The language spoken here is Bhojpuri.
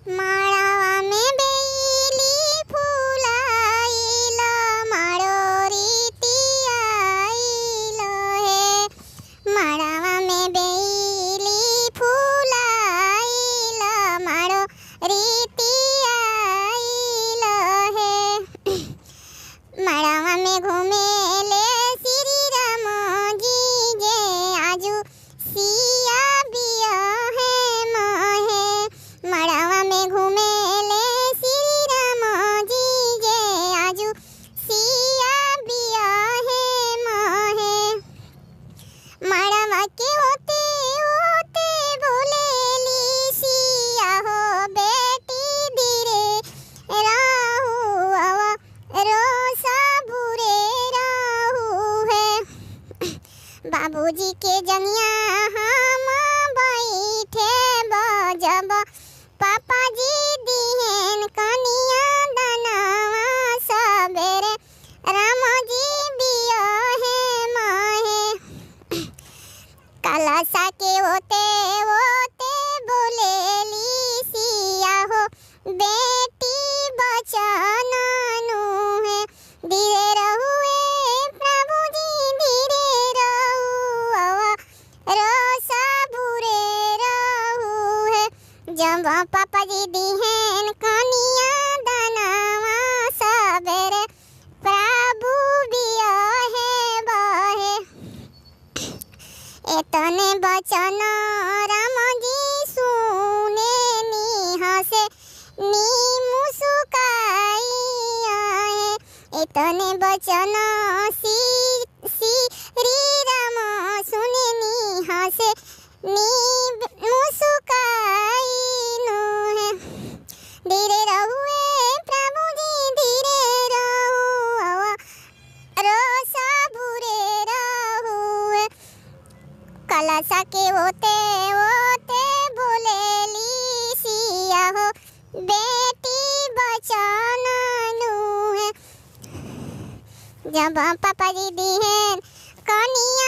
माड़ावा में बेली फूलाइल माड़ो रीति आइल हे। माड़ावा में बेली फूलाइल माड़ो रीति आइल हे। माड़ावा में घूमेले श्री राम जी जे आजू सिया बिया है मोहे। माड़ावा में घूमेले श्री राम जी जे आजू सिया बिया है मोहे। माड़ावा के होते होते बोलेली सिया हो बेटी धीरे राहु आवा रोसा बुरे राहु है। बाबूजी के जंगिया हम बैठे बजब पापा जी दिहन कनिया दनवा सबेरे राम जी बिया है मोहे। कलशा के होते होते बोलेली सिया हो बेटी बचन नु है। धीरे रहुए प्रभु जी धीरे रहु आवा रोसा बुरे रहु है। जब पापा जी दिहन कनिया दनवा सबेरे प्रभु बिया है बहे। एतने बचन राम जी सुने निहसे नी मुस्काई आए। एतने बचन श्री राम सुने निहसे नी मुस्काई नु है। धीरे रहुए प्रभु जी धीरे रहु आवा रोसा बुरे रहु है। कलशा के होते होते बोलेली सिया हो बेटी बचन नु है। जब पापा जी दिहन कनिया